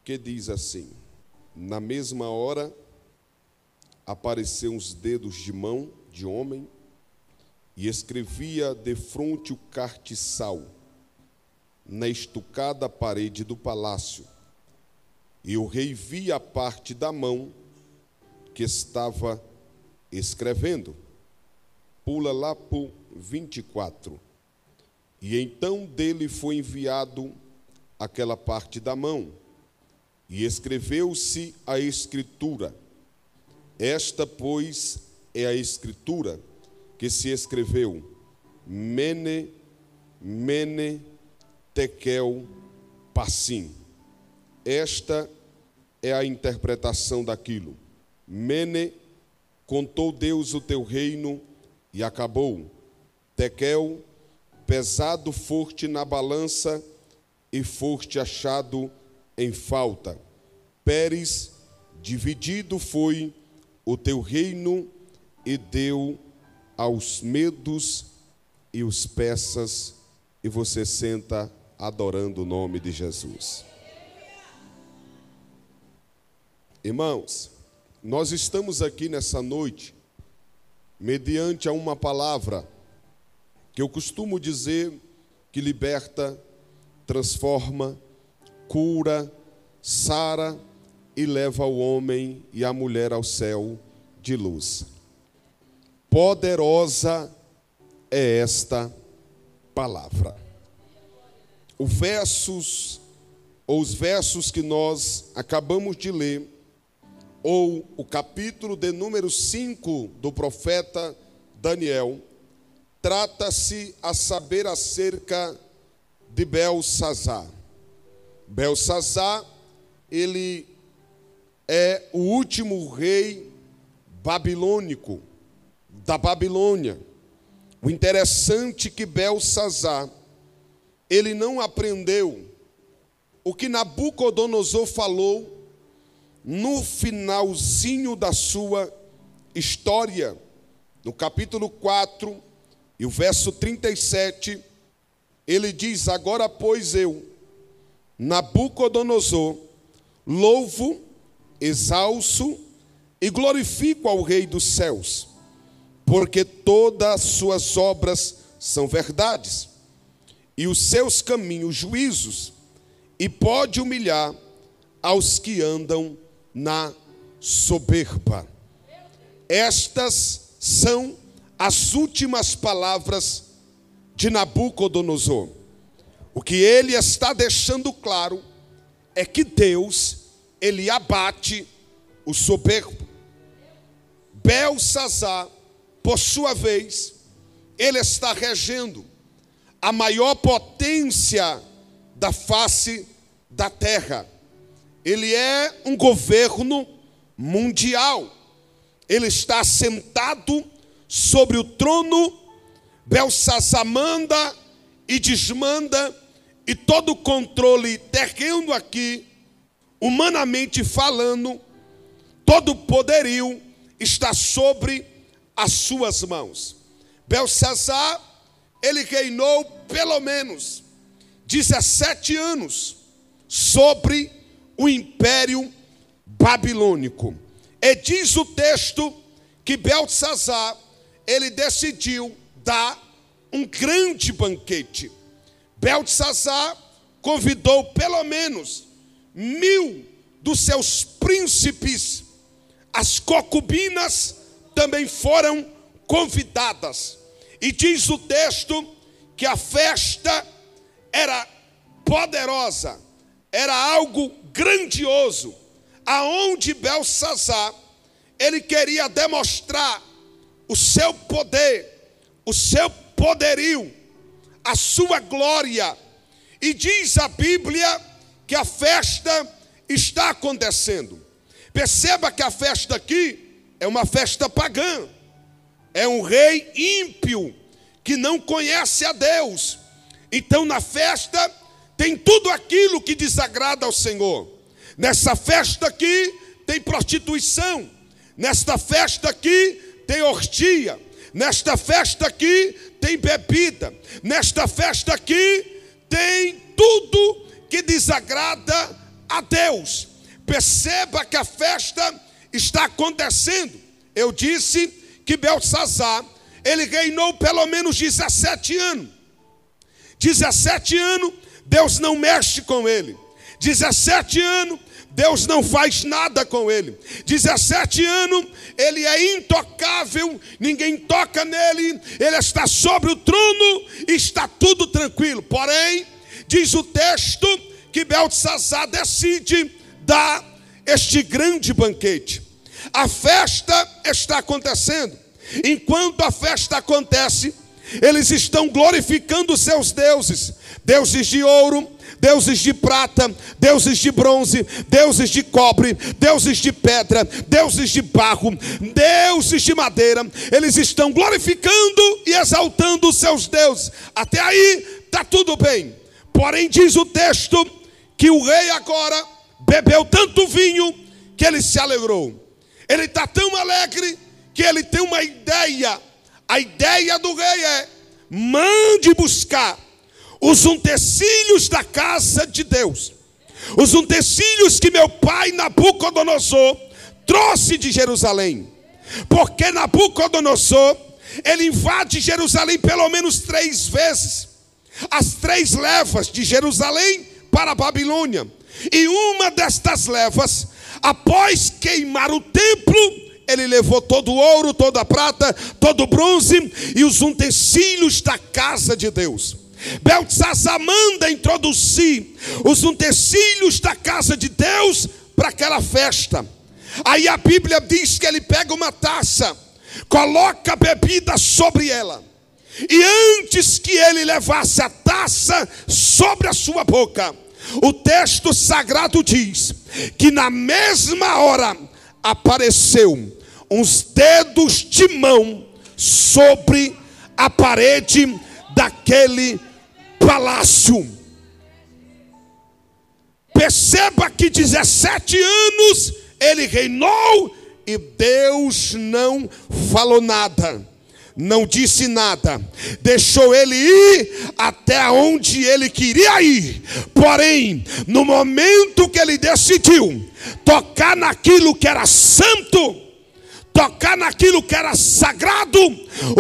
que diz assim: na mesma hora apareceram os dedos de mão de homem e escrevia defronte o cartiçal na estucada parede do palácio. E o rei via a parte da mão que estava escrevendo. Pula lá para o 24. E então dele foi enviado aquela parte da mão, e escreveu-se a escritura. Esta, pois, é a escritura que se escreveu: Mene, Mene, Tekel, Parsim. Esta é a interpretação daquilo. Mene, contou Deus o teu reino e acabou. Tekel, pesado foste na balança e foste achado em falta. Pérez, dividido foi o teu reino e deu aos medos e os persas. E você senta adorando o nome de Jesus. Irmãos, nós estamos aqui nessa noite mediante a uma palavra que eu costumo dizer que liberta, transforma, cura, sara e leva o homem e a mulher ao céu de luz. Poderosa é esta palavra. Os versos que nós acabamos de ler, ou o capítulo de número 5 do profeta Daniel, trata-se a saber acerca de Belsazar. Belsazar, ele é o último rei babilônico da Babilônia. O interessante é que Belsazar, ele não aprendeu o que Nabucodonosor falou no finalzinho da sua história, no capítulo 4, e o verso 37, ele diz: agora, pois, eu, Nabucodonosor, louvo, exalço e glorifico ao Rei dos céus, porque todas as suas obras são verdades, e os seus caminhos juízos, e pode humilhar aos que andam na soberba. Estas são as últimas palavras de Nabucodonosor. O que ele está deixando claro é que Deus, ele abate o soberbo. Belsazar, por sua vez, ele está regendo a maior potência da face da terra. Ele é um governo mundial. Ele está sentado sobre o trono. Belsazar manda e desmanda, e todo o controle terreno aqui, humanamente falando, todo o poderio está sobre as suas mãos. Belsazar, ele reinou pelo menos 17 anos sobre o império babilônico. E diz o texto que Belsazar, ele decidiu dar um grande banquete. Belsazar convidou pelo menos 1000 dos seus príncipes. As concubinas também foram convidadas. E diz o texto que a festa era poderosa, era algo grandioso, aonde Belsazar, ele queria demonstrar o seu poder, o seu poderio, a sua glória. E diz a Bíblia que a festa está acontecendo. Perceba que a festa aqui é uma festa pagã. É um rei ímpio que não conhece a Deus. Então na festa tem tudo aquilo que desagrada ao Senhor. Nessa festa aqui tem prostituição. Nesta festa aqui tem orgia. Nesta festa aqui tem bebida. Nesta festa aqui tem tudo que desagrada a Deus. Perceba que a festa está acontecendo. Eu disse que Beltesazar, ele reinou pelo menos 17 anos. 17 anos, Deus não mexe com ele. 17 anos, Deus não faz nada com ele. 17 anos, ele é intocável, ninguém toca nele, ele está sobre o trono e está tudo tranquilo. Porém, diz o texto que Beltesazar decide dar este grande banquete. A festa está acontecendo. Enquanto a festa acontece, eles estão glorificando seus deuses. Deuses de ouro, deuses de prata, deuses de bronze, deuses de cobre, deuses de pedra, deuses de barro, deuses de madeira. Eles estão glorificando e exaltando os seus deuses. Até aí está tudo bem. Porém, diz o texto que o rei agora bebeu tanto vinho que ele se alegrou. Ele está tão alegre que ele tem uma ideia. A ideia do rei é: mande buscar os utensílios da casa de Deus, os utensílios que meu pai Nabucodonosor trouxe de Jerusalém. Porque Nabucodonosor, ele invade Jerusalém pelo menos 3 vezes. As 3 levas de Jerusalém para a Babilônia. E uma destas levas, após queimar o templo, ele levou todo o ouro, toda a prata, todo o bronze e os utensílios da casa de Deus. Beltesazar manda introduzir os utensílios da casa de Deus para aquela festa. Aí a Bíblia diz que ele pega uma taça, coloca a bebida sobre ela. E antes que ele levasse a taça sobre a sua boca, o texto sagrado diz que na mesma hora apareceu uns dedos de mão sobre a parede daquele palácio. Perceba que 17 anos ele reinou e Deus não falou nada. Não disse nada, deixou ele ir até onde ele queria ir. Porém, no momento que ele decidiu tocar naquilo que era santo, tocar naquilo que era sagrado,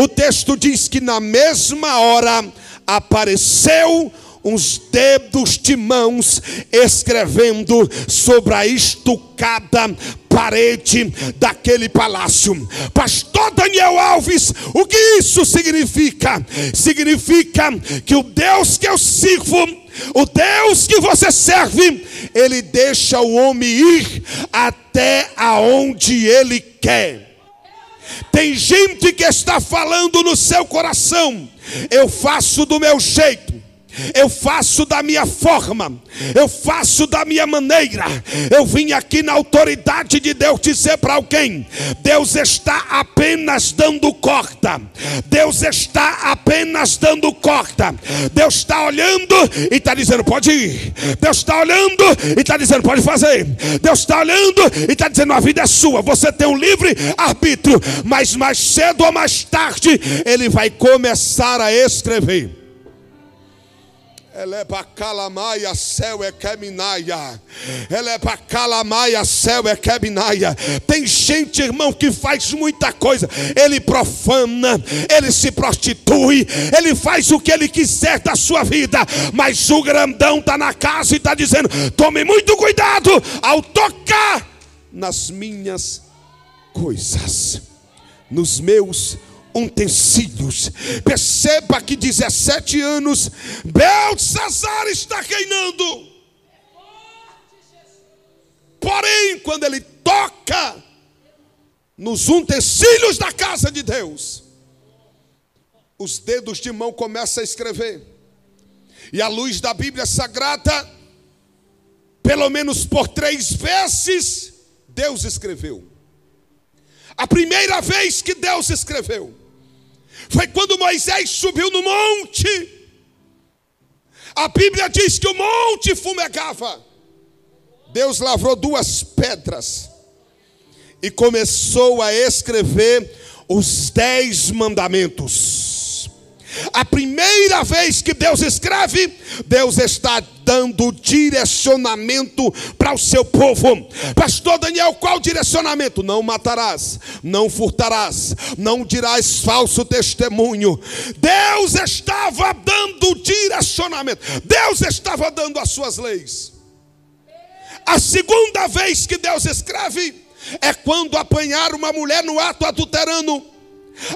o texto diz que na mesma hora apareceu uns dedos de mãos escrevendo sobre a estucada parede daquele palácio. Pastor Daniel Alves, o que isso significa? Significa que o Deus que eu sirvo, o Deus que você serve, ele deixa o homem ir até aonde ele quer. Tem gente que está falando no seu coração: eu faço do meu jeito, eu faço da minha forma, eu faço da minha maneira. Eu vim aqui na autoridade de Deus dizer para alguém: Deus está apenas dando corda. Deus está apenas dando corda. Deus está olhando e está dizendo: pode ir. Deus está olhando e está dizendo: pode fazer. Deus está olhando e está dizendo: a vida é sua, você tem um livre arbítrio. Mas mais cedo ou mais tarde ele vai começar a escrever. Elebacalamaia, céu é queminaia. Elebacalamaia, céu é queminaia. Tem gente, irmão, que faz muita coisa. Ele profana, ele se prostitui, ele faz o que ele quiser da sua vida. Mas o grandão está na casa e está dizendo: tome muito cuidado ao tocar nas minhas coisas, nos meus utensílios. Perceba que 17 anos Beltesazar está reinando. Porém, quando ele toca nos utensílios da casa de Deus, os dedos de mão começam a escrever. E à luz da Bíblia Sagrada, pelo menos por 3 vezes Deus escreveu. A primeira vez que Deus escreveu foi quando Moisés subiu no monte. A Bíblia diz que o monte fumegava. Deus lavrou 2 pedras e começou a escrever os 10 mandamentos. A primeira vez que Deus escreve, Deus está dando direcionamento para o seu povo. Pastor Daniel, qual direcionamento? Não matarás, não furtarás, não dirás falso testemunho. Deus estava dando direcionamento, Deus estava dando as suas leis. A segunda vez que Deus escreve é quando apanharam uma mulher no ato adulterano.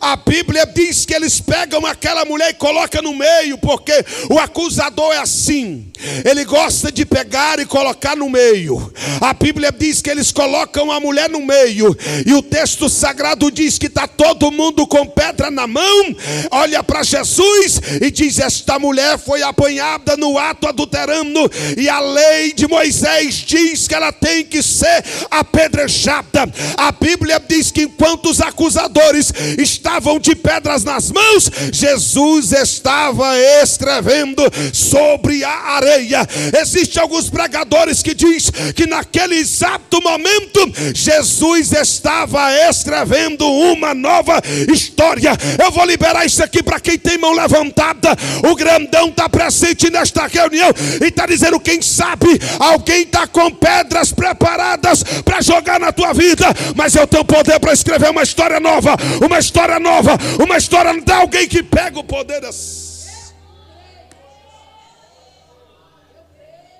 A Bíblia diz que eles pegam aquela mulher e colocam no meio, porque o acusador é assim, ele gosta de pegar e colocar no meio. A Bíblia diz que eles colocam a mulher no meio, e o texto sagrado diz que está todo mundo com pedra na mão, olha para Jesus e diz: esta mulher foi apanhada no ato adulterando, e a lei de Moisés diz que ela tem que ser apedrejada. A Bíblia diz que enquanto os acusadores estavam de pedras nas mãos, Jesus estava escrevendo sobre a areia. Existem alguns pregadores que diz que naquele exato momento Jesus estava escrevendo uma nova história. Eu vou liberar isso aqui para quem tem mão levantada. O grandão está presente nesta reunião e está dizendo: quem sabe alguém está com pedras preparadas para jogar na tua vida, mas eu tenho poder para escrever uma história nova, uma história nova, uma história de alguém que pega o poder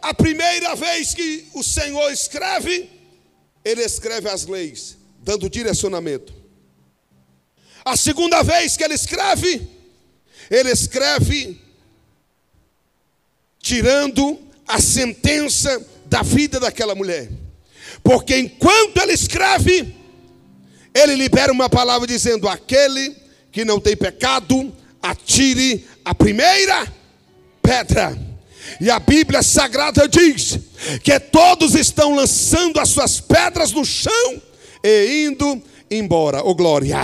A primeira vez que o Senhor escreve, Ele escreve as leis, dando direcionamento. A segunda vez que Ele escreve tirando a sentença da vida daquela mulher. Porque enquanto Ele escreve, Ele libera uma palavra dizendo: aquele que não tem pecado, atire a primeira pedra. E a Bíblia Sagrada diz que todos estão lançando as suas pedras no chão e indo embora. Oh glória!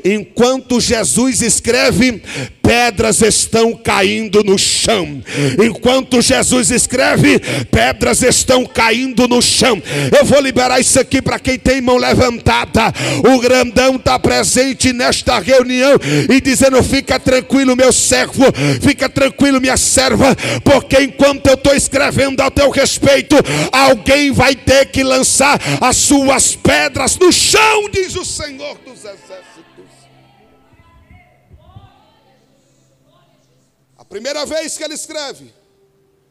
Enquanto Jesus escreve, pedras estão caindo no chão. Enquanto Jesus escreve, pedras estão caindo no chão. Eu vou liberar isso aqui para quem tem mão levantada. O grandão está presente nesta reunião e dizendo: fica tranquilo, meu servo, fica tranquilo, minha serva, porque enquanto eu estou escrevendo ao teu respeito, alguém vai ter que lançar as suas pedras no chão, diz o Senhor dos exércitos. A primeira vez que Ele escreve,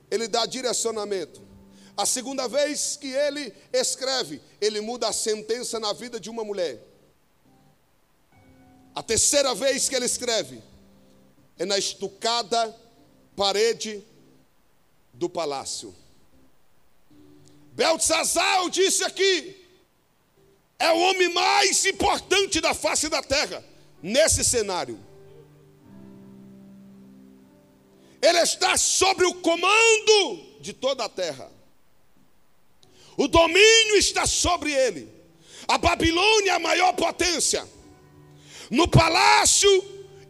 Ele dá direcionamento. A segunda vez que Ele escreve, Ele muda a sentença na vida de uma mulher. A terceira vez que Ele escreve é na estucada parede do palácio. Beltzazar disse aqui: é o homem mais importante da face da terra nesse cenário. Ele está sobre o comando de toda a terra. O domínio está sobre ele. A Babilônia é a maior potência. No palácio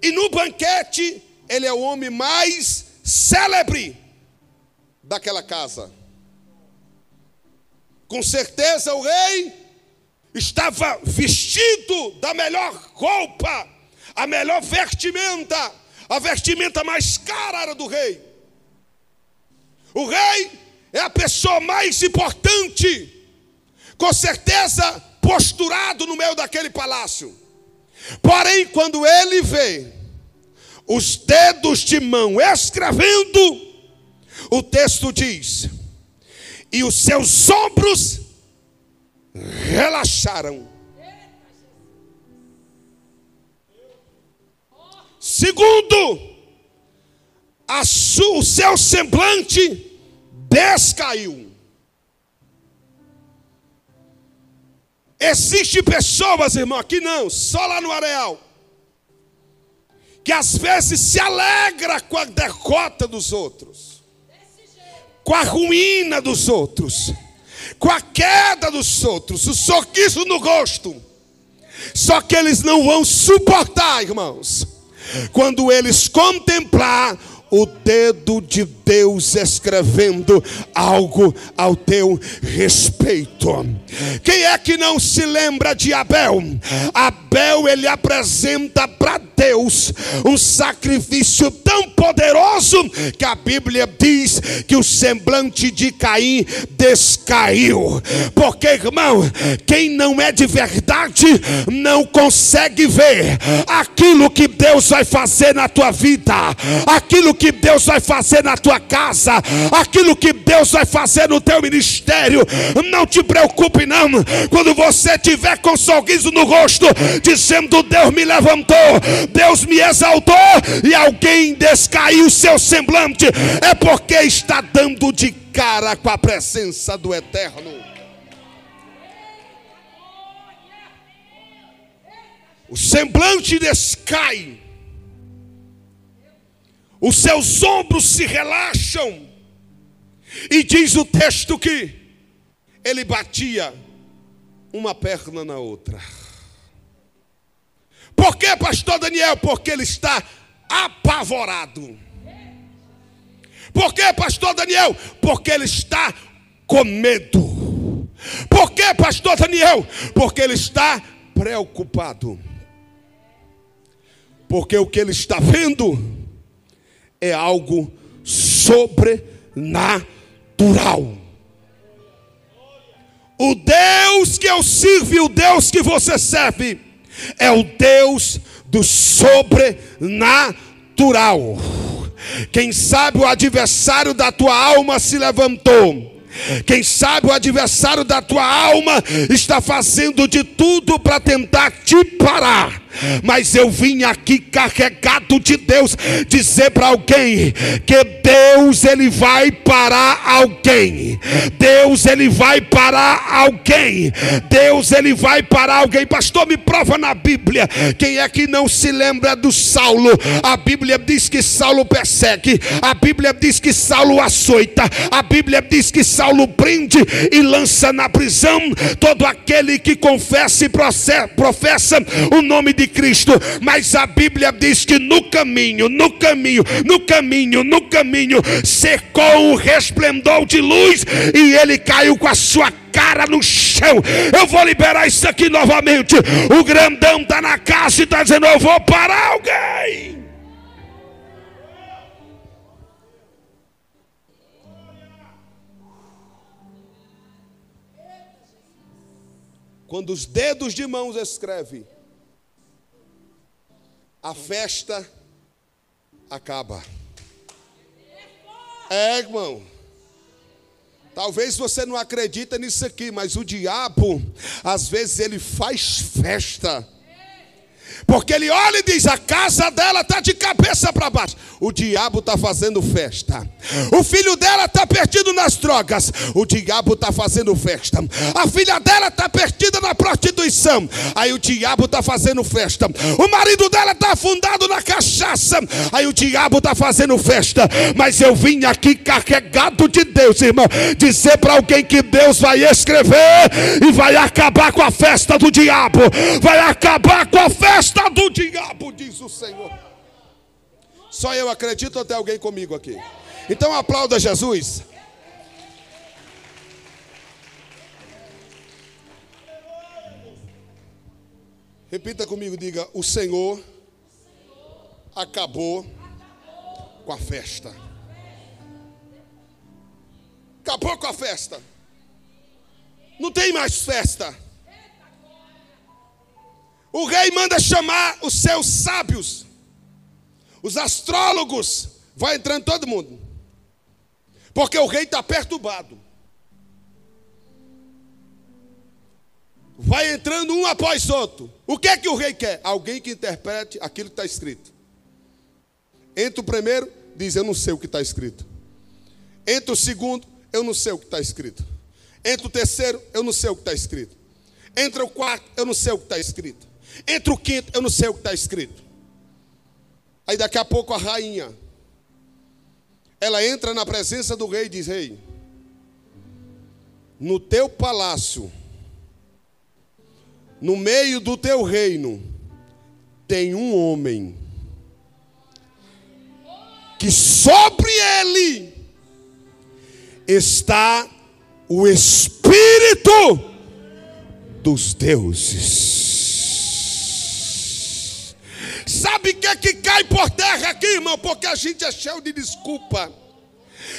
e no banquete, ele é o homem mais célebre daquela casa. Com certeza o rei estava vestido da melhor roupa, a melhor vestimenta. A vestimenta mais cara era do rei. O rei é a pessoa mais importante, com certeza posturado no meio daquele palácio. Porém, quando ele vê os dedos de mão escrevendo, o texto diz: e os seus ombros relaxaram. Segundo, o seu semblante descaiu. Existem pessoas, irmão, aqui não, só lá no Areal, que às vezes se alegra com a derrota dos outros, com a ruína dos outros, com a queda dos outros, o sorriso no rosto. Só que eles não vão suportar, irmãos, quando eles contemplar o dedo de Deus escrevendo algo ao teu respeito. Quem é que não se lembra de Abel? Abel, ele apresenta para Deus um sacrifício tão poderoso que a Bíblia diz que o semblante de Caim descaiu. Porque, irmão, quem não é de verdade não consegue ver aquilo que Deus vai fazer na tua vida, aquilo que Deus vai fazer na tua casa, aquilo que Deus vai fazer no teu ministério. Não te preocupe não, quando você tiver com um sorriso no rosto, dizendo: Deus me levantou, Deus me exaltou, e alguém descaiu o seu semblante, é porque está dando de cara com a presença do Eterno. O semblante descai, os seus ombros se relaxam, e diz o texto que ele batia uma perna na outra. Por que, pastor Daniel? Porque ele está apavorado. Por que, pastor Daniel? Porque ele está com medo. Por que, pastor Daniel? Porque ele está preocupado. Porque o que ele está vendo é algo sobrenatural. O Deus que eu sirvo e o Deus que você serve é o Deus do sobrenatural. Quem sabe o adversário da tua alma se levantou. Quem sabe o adversário da tua alma está fazendo de tudo para tentar te parar. Mas eu vim aqui carregado de Deus, dizer para alguém que Deus, ele vai parar alguém. Deus, ele vai parar alguém. Deus, ele vai parar alguém. Pastor, me prova na Bíblia. Quem é que não se lembra do Saulo? A Bíblia diz que Saulo persegue, a Bíblia diz que Saulo açoita, a Bíblia diz que Saulo prende e lança na prisão todo aquele que confessa e professa o nome de Cristo. Mas a Bíblia diz que no caminho secou o resplendor de luz e ele caiu com a sua cara no chão. Eu vou liberar isso aqui novamente. O grandão está na casa e está dizendo: eu vou parar alguém. Quando os dedos de mãos escrevem, a festa acaba. É, irmão. Talvez você não acredita nisso aqui, mas o diabo, às vezes, ele faz festa. Porque ele olha e diz: a casa dela está de cabeça para baixo. O diabo está fazendo festa. O filho dela está perdido nas drogas. O diabo está fazendo festa. A filha dela está perdida na prostituição. Aí o diabo está fazendo festa. O marido dela está afundado na cachaça. Aí o diabo está fazendo festa. Mas eu vim aqui carregado de Deus, irmão, dizer para alguém que Deus vai escrever e vai acabar com a festa do diabo. Vai acabar com a festa do diabo, diz o Senhor. Só eu acredito ou tem alguém comigo aqui? Então aplauda Jesus. Repita comigo, diga: o Senhor acabou com a festa. Acabou com a festa. Não tem mais festa. O rei manda chamar os seus sábios, os astrólogos. Vai entrando todo mundo, porque o rei está perturbado. Vai entrando um após outro. O que é que o rei quer? Alguém que interprete aquilo que está escrito. Entra o primeiro, diz: eu não sei o que está escrito. Entra o segundo: eu não sei o que está escrito. Entra o terceiro: eu não sei o que está escrito. Entra o quarto: eu não sei o que está escrito. Entra o quinto: eu não sei o que está escrito. Aí daqui a pouco a rainha, ela entra na presença do rei e diz: rei, no teu palácio, no meio do teu reino, tem um homem que sobre ele está o Espírito dos deuses. Sabe o que é que cai por terra aqui, irmão? Porque a gente é cheio de desculpa.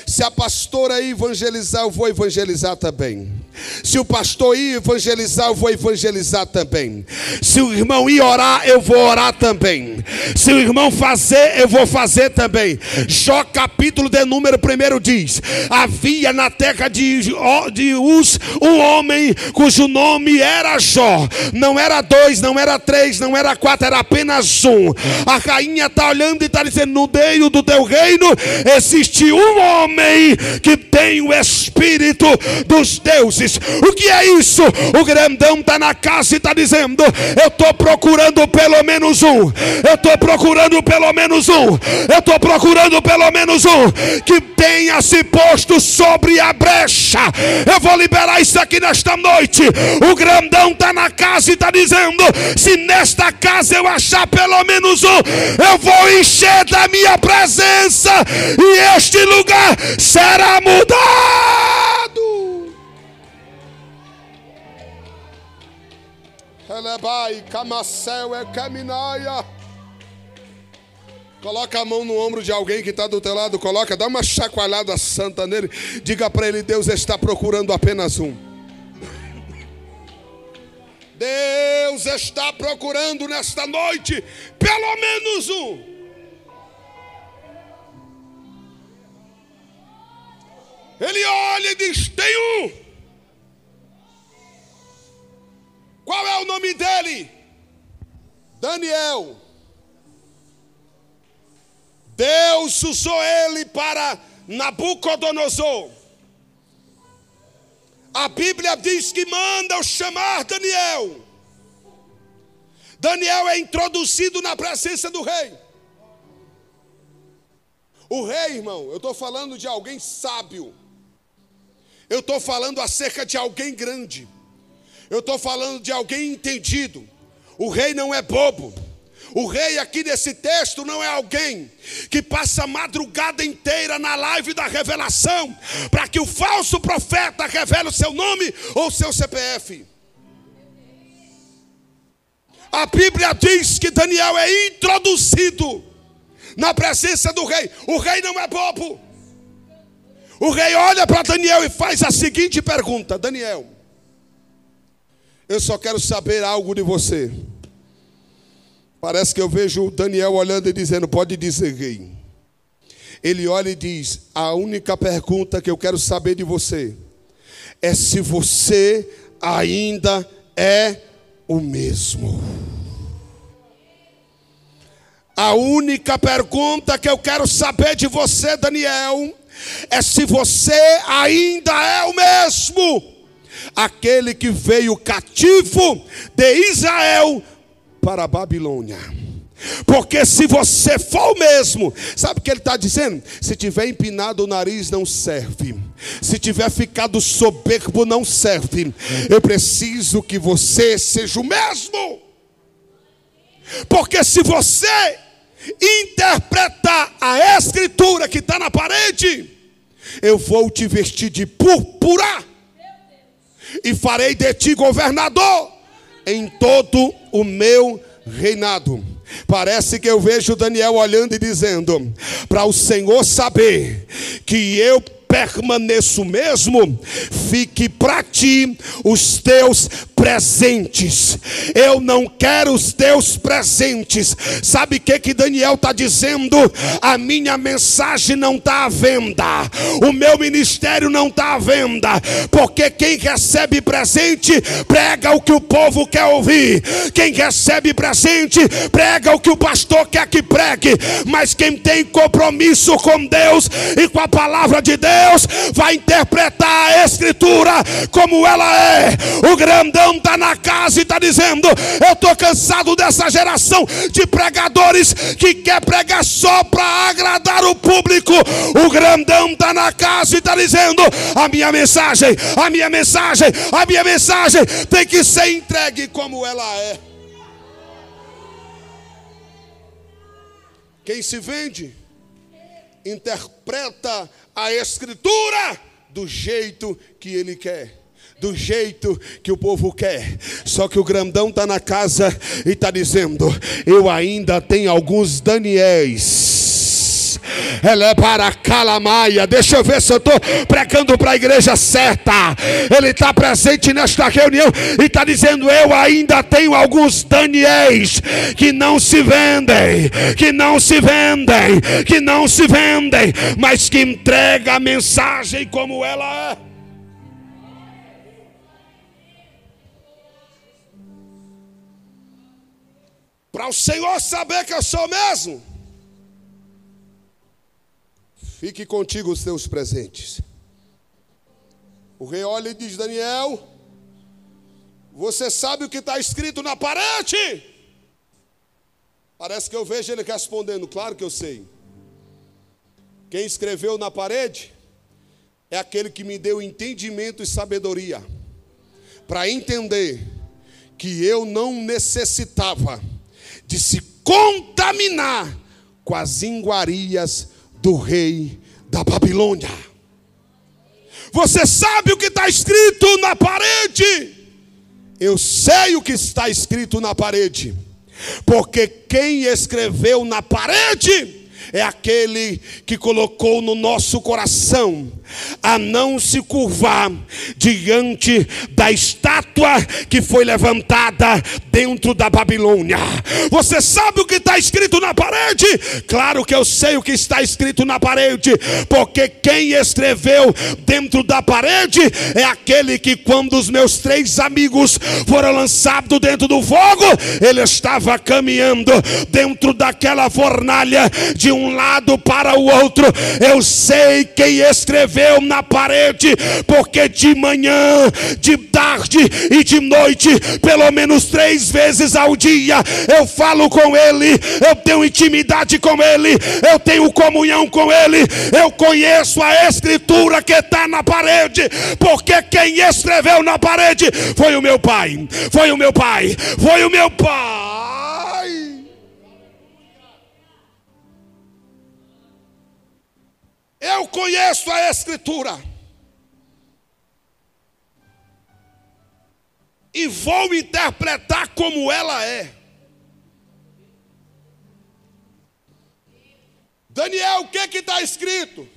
Se a pastora ir evangelizar, eu vou evangelizar também. Se o pastor ir evangelizar, eu vou evangelizar também. Se o irmão ir orar, eu vou orar também. Se o irmão fazer, eu vou fazer também. Jó capítulo de número 1 diz: havia na terra de Uz um homem cujo nome era Jó. Não era 2, não era 3, não era 4, era apenas um. A rainha está olhando e está dizendo: no meio do teu reino existe um homem que tem o Espírito dos deuses. O que é isso? O grandão está na casa e está dizendo: eu estou procurando pelo menos um. Eu estou procurando pelo menos um. Eu estou procurando pelo menos um que tenha se posto sobre a brecha. Eu vou liberar isso aqui nesta noite. O grandão está na casa e está dizendo: se nesta casa eu achar pelo menos um, eu vou encher da minha presença e este lugar será mudado. Coloca a mão no ombro de alguém que está do teu lado. Coloca, dá uma chacoalhada santa nele. Diga para ele: Deus está procurando apenas um. Deus está procurando nesta noite pelo menos um. Ele olha e diz: tem um. Qual é o nome dele? Daniel. Deus usou ele para Nabucodonosor. A Bíblia diz que manda chamar Daniel. Daniel é introduzido na presença do rei. O rei, irmão, eu estou falando de alguém sábio. Eu estou falando acerca de alguém grande. Eu estou falando de alguém entendido. O rei não é bobo. O rei aqui nesse texto não é alguém que passa a madrugada inteira na live da revelação para que o falso profeta revele o seu nome ou o seu CPF. A Bíblia diz que Daniel é introduzido na presença do rei. O rei não é bobo. O rei olha para Daniel e faz a seguinte pergunta: Daniel, eu só quero saber algo de você. Parece que eu vejo Daniel olhando e dizendo: pode dizer, rei. Ele olha e diz: a única pergunta que eu quero saber de você é se você ainda é o mesmo. A única pergunta que eu quero saber de você, Daniel, é se você ainda é o mesmo. Aquele que veio cativo de Israel para a Babilônia. Porque se você for o mesmo, sabe o que ele está dizendo? Se tiver empinado o nariz, não serve. Se tiver ficado soberbo, não serve. Eu preciso que você seja o mesmo. Porque se você interpretar a escritura que está na parede, eu vou te vestir de púrpura e farei de ti governador em todo o meu reinado. Parece que eu vejo Daniel olhando e dizendo: para o Senhor saber que eu permaneço mesmo, fique para ti os teus presentes. Eu não quero os teus presentes. Sabe o que Daniel está dizendo? A minha mensagem não está à venda. O meu ministério não está à venda. Porque quem recebe presente, prega o que o povo quer ouvir. Quem recebe presente, prega o que o pastor quer que pregue. Mas quem tem compromisso com Deus e com a palavra de Deus, vai interpretar a escritura como ela é. O grandão está na casa e está dizendo: eu estou cansado dessa geração de pregadores que quer pregar só para agradar o público. O grandão está na casa e está dizendo: a minha mensagem tem que ser entregue como ela é. Quem se vende interpreta a Escritura do jeito que ele quer, do jeito que o povo quer. Só que o grandão está na casa e está dizendo: eu ainda tenho alguns Daniéis. Ela é para Calamaia. Deixa eu ver se eu estou pregando para a igreja certa. Ele está presente nesta reunião e está dizendo: eu ainda tenho alguns Daniéis que não se vendem, que não se vendem, que não se vendem, mas que entregam a mensagem como ela é. Para o Senhor saber que eu sou mesmo, fique contigo os teus presentes. O rei olha e diz: Daniel, você sabe o que está escrito na parede? Parece que eu vejo ele respondendo: claro que eu sei. Quem escreveu na parede é aquele que me deu entendimento e sabedoria para entender que eu não necessitava de se contaminar com as iguarias do rei da Babilônia. Você sabe o que está escrito na parede? Eu sei o que está escrito na parede, porque quem escreveu na parede é aquele que colocou no nosso coração a não se curvar diante da estátua que foi levantada dentro da Babilônia. Você sabe o que está escrito na parede? Claro que eu sei o que está escrito na parede, porque quem escreveu dentro da parede é aquele que, quando os meus 3 amigos foram lançados dentro do fogo, ele estava caminhando dentro daquela fornalha de um lado para o outro. Eu sei quem escreveu na parede, porque de manhã, de tarde e de noite, pelo menos 3 vezes ao dia, eu falo com ele, eu tenho intimidade com ele, eu tenho comunhão com ele, eu conheço a Escritura que está na parede, porque quem escreveu na parede foi o meu pai, foi o meu pai, foi o meu pai. Eu conheço a Escritura e vou interpretar como ela é. Daniel, o que está escrito?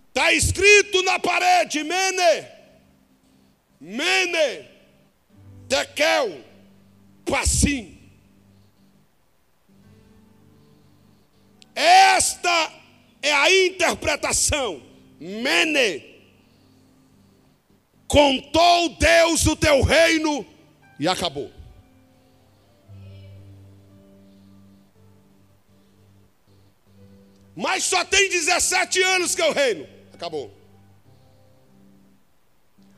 Está escrito na parede: Mene, Mene, Tekel, Parsim. Esta é a interpretação. Mene, contou Deus o teu reino e acabou. Mas só tem 17 anos que eu reino. Acabou.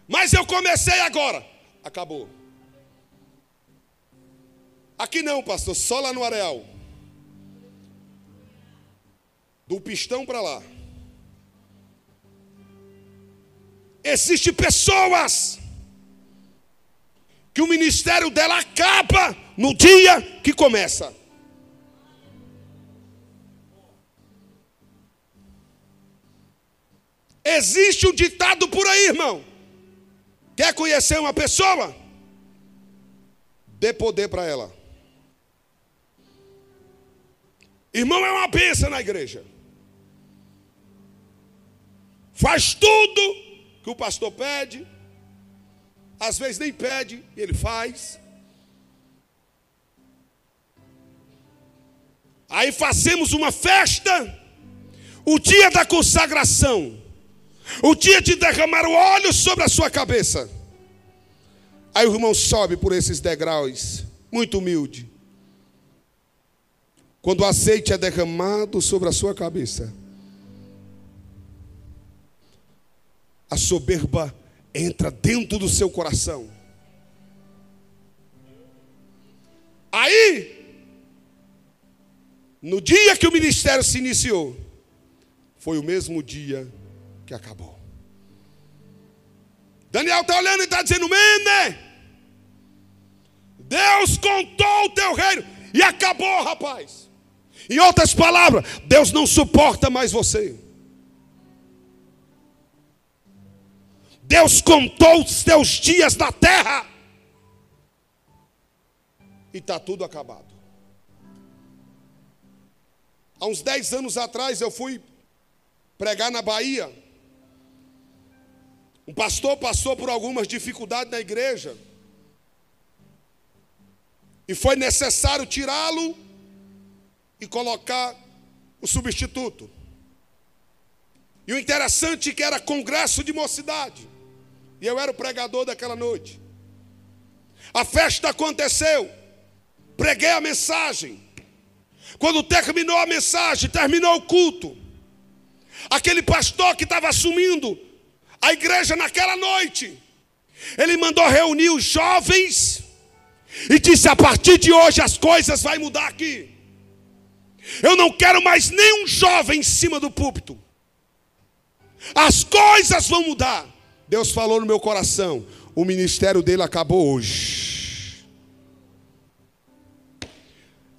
Mas eu comecei agora. Acabou. Aqui não, pastor, só lá no Areal. Do Pistão para lá. Existem pessoas que o ministério dela acaba no dia que começa. Existe um ditado por aí, irmão. Quer conhecer uma pessoa? Dê poder para ela. Irmão, é uma bênção na igreja. Faz tudo que o pastor pede. Às vezes nem pede, ele faz. Aí fazemos uma festa, o dia da consagração, o dia de derramar o óleo sobre a sua cabeça. Aí o irmão sobe por esses degraus, muito humilde. Quando o azeite é derramado sobre a sua cabeça, a soberba entra dentro do seu coração. Aí, no dia que o ministério se iniciou, foi o mesmo dia que acabou. Daniel está olhando e está dizendo: Mene, Deus contou o teu reino. E acabou, rapaz. Em outras palavras, Deus não suporta mais você. Deus contou os teus dias na terra. E está tudo acabado. Há uns 10 anos atrás eu fui pregar na Bahia. Um pastor passou por algumas dificuldades na igreja. E foi necessário tirá-lo e colocar o substituto. E o interessante é que era congresso de mocidade. E eu era o pregador daquela noite. A festa aconteceu. Preguei a mensagem. Quando terminou a mensagem, terminou o culto, aquele pastor que estava assumindo a igreja naquela noite, ele mandou reunir os jovens e disse: a partir de hoje as coisas vão mudar aqui. Eu não quero mais nenhum jovem em cima do púlpito. As coisas vão mudar. Deus falou no meu coração: o ministério dele acabou hoje.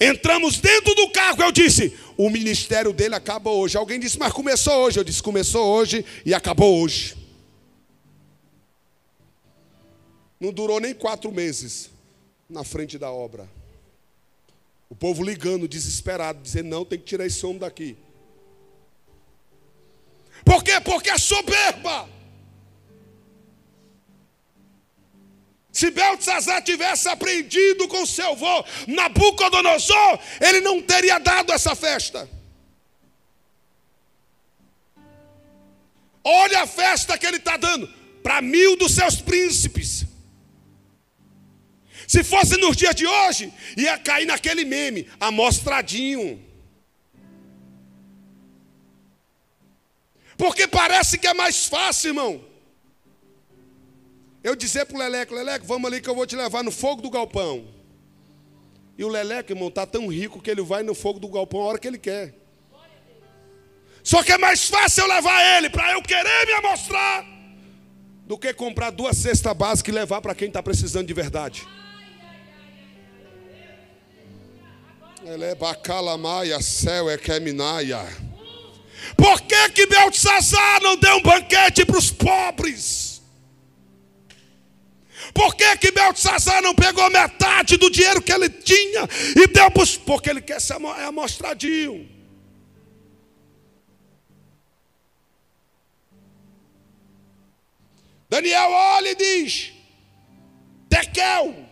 Entramos dentro do carro, eu disse: o ministério dele acabou hoje. Alguém disse: mas começou hoje. Eu disse: começou hoje e acabou hoje. Não durou nem 4 meses na frente da obra. O povo ligando, desesperado, dizendo: não, tem que tirar esse homem daqui. Por quê? Porque é soberba. Se Beltesazar tivesse aprendido com seu avô Nabucodonosor, ele não teria dado essa festa. Olha a festa que ele está dando para 1000 dos seus príncipes. Se fosse nos dias de hoje, ia cair naquele meme, amostradinho. Porque parece que é mais fácil, irmão. Eu dizer para o Leleco: Leleco, vamos ali que eu vou te levar no fogo do galpão. E o Leleco, irmão, está tão rico que ele vai no fogo do galpão a hora que ele quer. Só que é mais fácil eu levar ele para eu querer me amostrar do que comprar 2 cestas básicas e levar para quem está precisando de verdade. Ele é bacalamaia, céu é queminaia. Por que Beltesazar não deu um banquete para os pobres? Por que Beltesazar não pegou metade do dinheiro que ele tinha e deu para os... Porque ele quer ser amostradinho. Daniel olha e diz: Tekel,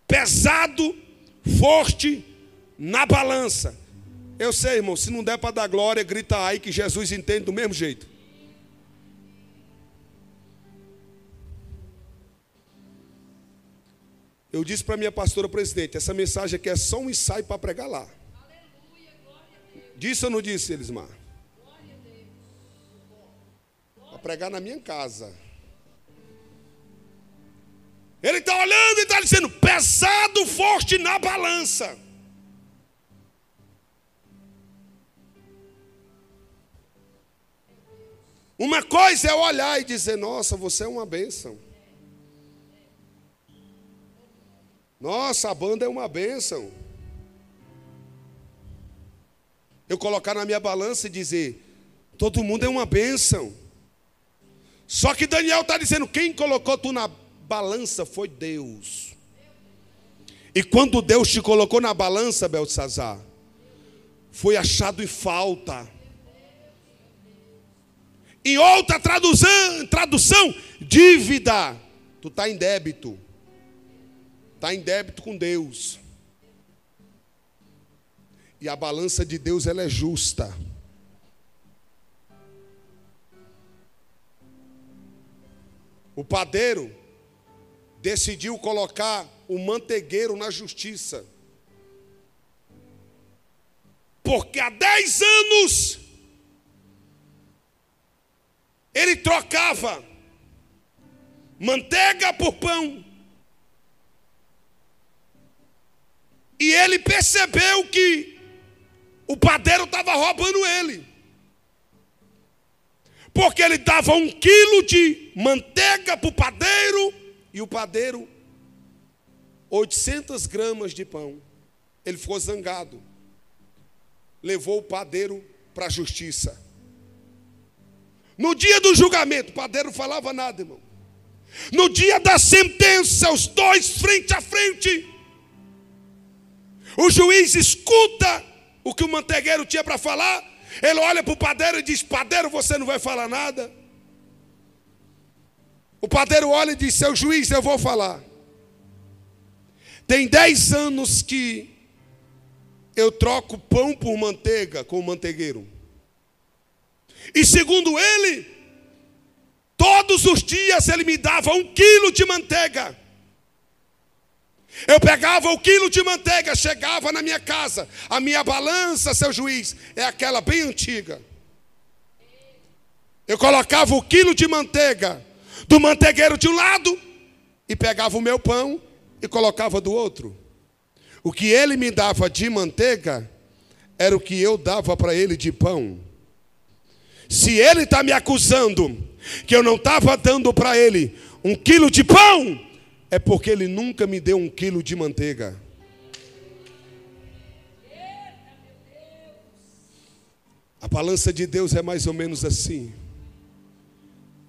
pesado, forte na balança. Eu sei, irmão, se não der para dar glória, grita aí que Jesus entende do mesmo jeito. Eu disse para minha pastora presidente: essa mensagem aqui é só um ensaio para pregar lá. Disse ou não disse, Elismar? Para pregar na minha casa. Ele está olhando e está dizendo: pesado, forte na balança. Uma coisa é olhar e dizer: nossa, você é uma bênção. Nossa, a banda é uma bênção. Eu colocar na minha balança e dizer: todo mundo é uma bênção. Só que Daniel está dizendo: quem colocou tu na balança foi Deus. E quando Deus te colocou na balança, Beltesazar, foi achado em falta. Em outra tradução, dívida. Tu está em débito. Está em débito com Deus. E a balança de Deus, ela é justa. O padeiro decidiu colocar o mantegueiro na justiça. Porque há 10 anos ele trocava manteiga por pão. E ele percebeu que o padeiro estava roubando ele. Porque ele dava 1 quilo de manteiga para o padeiro e o padeiro 800 gramas de pão. Ele ficou zangado. Levou o padeiro para a justiça. No dia do julgamento, o padeiro não falava nada, irmão. No dia da sentença, os dois frente a frente. O juiz escuta o que o mantegueiro tinha para falar. Ele olha para o padeiro e diz: padeiro, você não vai falar nada? O padeiro olha e diz: seu juiz, eu vou falar. Tem 10 anos que eu troco pão por manteiga com o mantegueiro. E segundo ele, todos os dias ele me dava 1 quilo de manteiga. Eu pegava o quilo de manteiga, chegava na minha casa. A minha balança, seu juiz, é aquela bem antiga. Eu colocava o quilo de manteiga do mantegueiro de um lado e pegava o meu pão e colocava do outro. O que ele me dava de manteiga era o que eu dava para ele de pão. Se ele está me acusando que eu não estava dando para ele 1 quilo de pão, é porque ele nunca me deu 1 quilo de manteiga. A balança de Deus é mais ou menos assim.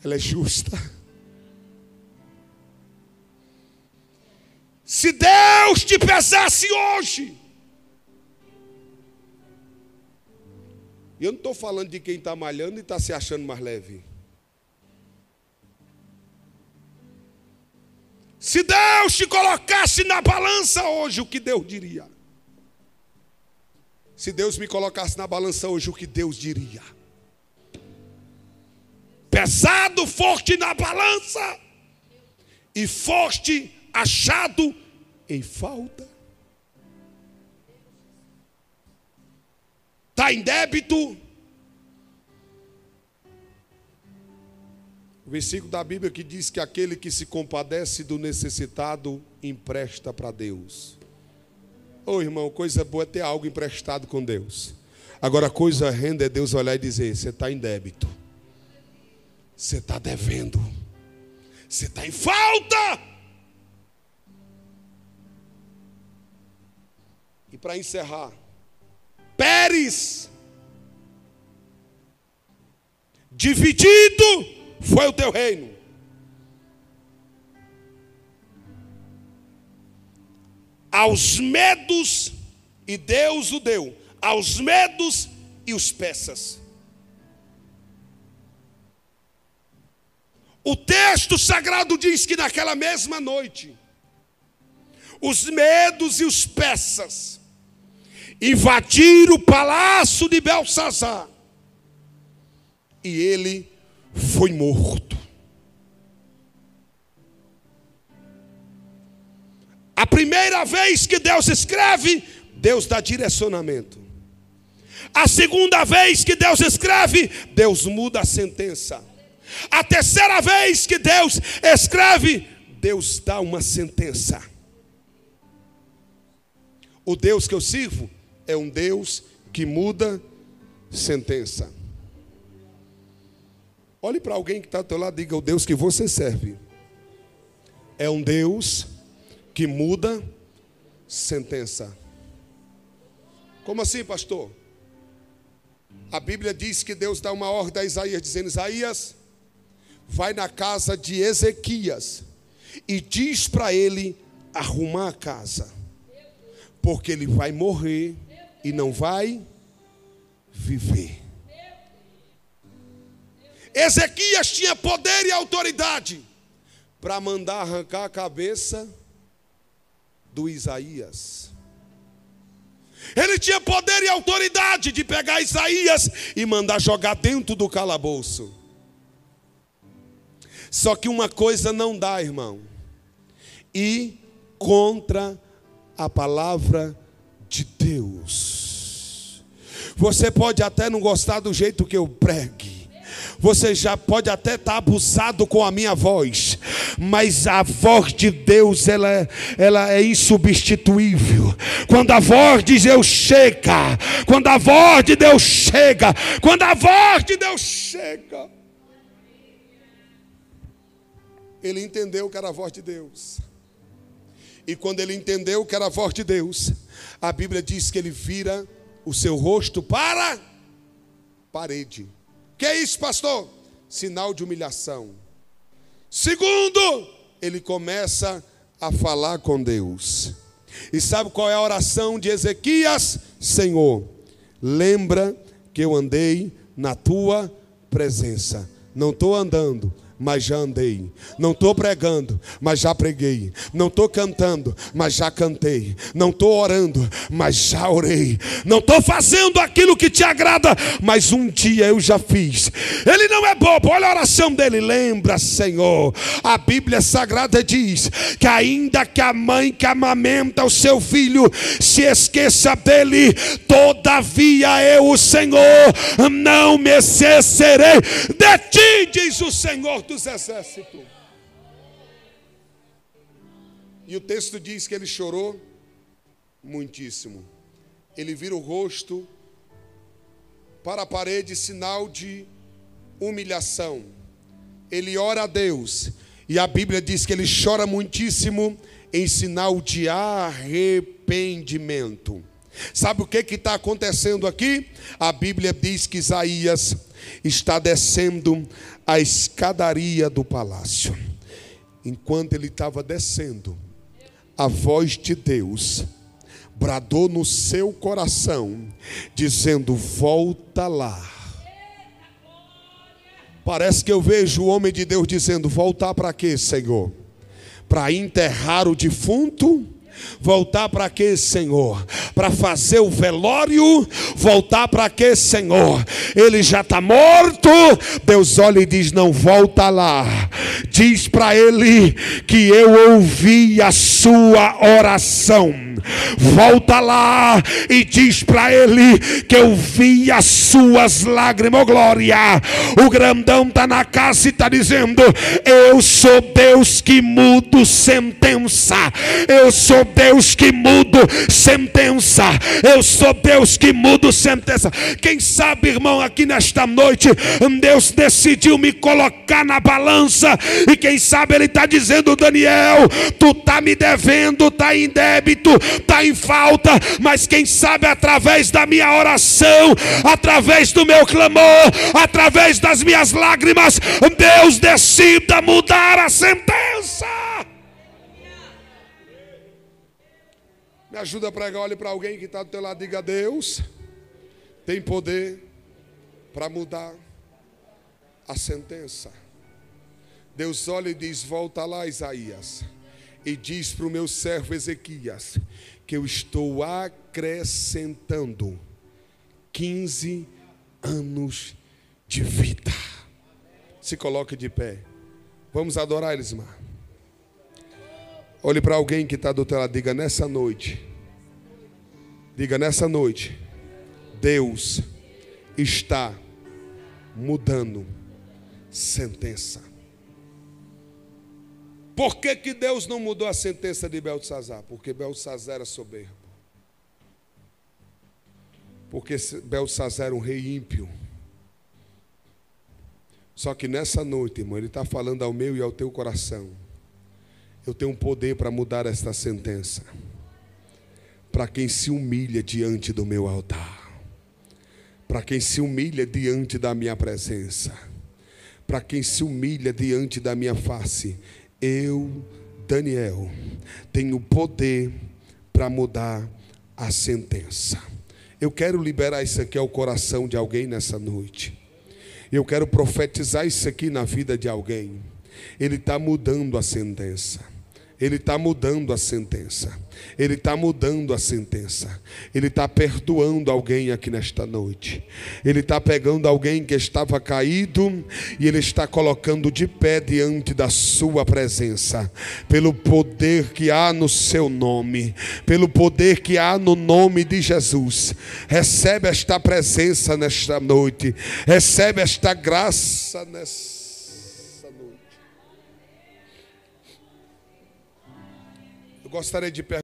Ela é justa. Se Deus te pesasse hoje, e eu não estou falando de quem está malhando e está se achando mais leve. Se Deus te colocasse na balança hoje, o que Deus diria? Se Deus me colocasse na balança hoje, o que Deus diria? Pesado, forte na balança, e forte achado em falta. Está em débito. O versículo da Bíblia que diz que aquele que se compadece do necessitado empresta para Deus. Ô irmão, coisa boa é ter algo emprestado com Deus. Agora, coisa renda é Deus olhar e dizer: você está em débito, você está devendo, você está em falta. E para encerrar, Pérez, dividido foi o teu reino. Aos medos, e Deus o deu, aos medos e os persas. O texto sagrado diz que naquela mesma noite, os medos e os persas invadiram o palácio de Belsazar, e ele foi morto. A primeira vez que Deus escreve, Deus dá direcionamento. A segunda vez que Deus escreve, Deus muda a sentença. A terceira vez que Deus escreve, Deus dá uma sentença. O Deus que eu sirvo é um Deus que muda sentença. Olhe para alguém que está ao teu lado e diga: o Deus que você serve é um Deus que muda sentença. Como assim, pastor? A Bíblia diz que Deus dá uma ordem a Isaías, dizendo: Isaías, vai na casa de Ezequias e diz para ele arrumar a casa, porque ele vai morrer e não vai viver. Ezequias tinha poder e autoridade para mandar arrancar a cabeça do Isaías. Ele tinha poder e autoridade de pegar Isaías e mandar jogar dentro do calabouço. Só que uma coisa não dá, irmão: ir contra a palavra de Deus. Você pode até não gostar do jeito que eu pregue, você já pode até estar abusado com a minha voz, mas a voz de Deus, ela é insubstituível. Quando a voz de Deus chega, quando a voz de Deus chega, quando a voz de Deus chega, ele entendeu que era a voz de Deus. E quando ele entendeu que era a voz de Deus, a Bíblia diz que ele vira o seu rosto para a parede. Que é isso, pastor? Sinal de humilhação. Segundo, ele começa a falar com Deus. E sabe qual é a oração de Ezequias? Senhor, lembra que eu andei na tua presença. Não estou andando, mas já andei. Não estou pregando, mas já preguei. Não estou cantando, mas já cantei. Não estou orando, mas já orei. Não estou fazendo aquilo que te agrada, mas um dia eu já fiz. Ele não é bobo, olha a oração dele. Lembra, Senhor, a Bíblia Sagrada diz que ainda que a mãe que amamenta o seu filho se esqueça dele, todavia eu, o Senhor, não me esquecerei de ti, diz o Senhor dos exércitos. E o texto diz que ele chorou muitíssimo. Ele vira o rosto para a parede, sinal de humilhação. Ele ora a Deus, e a Bíblia diz que ele chora muitíssimo em sinal de arrependimento. Sabe o que está acontecendo aqui? A Bíblia diz que Isaías está descendo a escadaria do palácio. Enquanto ele estava descendo, a voz de Deus bradou no seu coração, dizendo: volta lá. Parece que eu vejo o homem de Deus dizendo: voltar para quê, Senhor? Para enterrar o defunto? Voltar para quê, Senhor? Para fazer o velório? Voltar para quê, Senhor? Ele já está morto. Deus olha e diz: não, volta lá. Diz para ele que eu ouvi a sua oração. Volta lá e diz para ele que eu vi as suas lágrimas. Oh, glória! O grandão está na casa e está dizendo: eu sou Deus que mudo sentença. Eu sou Deus que mudo sentença. Eu sou Deus que mudo sentença. Quem sabe, irmão, aqui nesta noite Deus decidiu me colocar na balança, e quem sabe ele está dizendo: Daniel, tu está me devendo, está em débito, está em falta, mas quem sabe através da minha oração, através do meu clamor, através das minhas lágrimas, Deus decida mudar a sentença. Me ajuda a pregar. Olhe para alguém que está do teu lado, diga: Deus tem poder para mudar a sentença. Deus olha e diz: volta lá, Isaías, e diz para o meu servo Ezequias que eu estou acrescentando 15 anos de vida. Se coloque de pé. Vamos adorar, Elismar. Olhe para alguém que está do teu lado, diga: nessa noite, Deus está mudando sentença. Por que que Deus não mudou a sentença de Beltesazar? Porque Beltesazar era soberbo. Porque Beltesazar era um rei ímpio. Só que nessa noite, irmão, ele está falando ao meu e ao teu coração: eu tenho um poder para mudar esta sentença. Para quem se humilha diante do meu altar, para quem se humilha diante da minha presença, para quem se humilha diante da minha face, eu, Daniel, tenho poder para mudar a sentença. Eu quero liberar isso aqui ao coração de alguém nessa noite. Eu quero profetizar isso aqui na vida de alguém. Ele está mudando a sentença. Ele está mudando a sentença. Ele está mudando a sentença. Ele está perdoando alguém aqui nesta noite. Ele está pegando alguém que estava caído e ele está colocando de pé diante da sua presença. Pelo poder que há no seu nome, pelo poder que há no nome de Jesus. Recebe esta presença nesta noite. Recebe esta graça nesta. Gostaria de perguntar.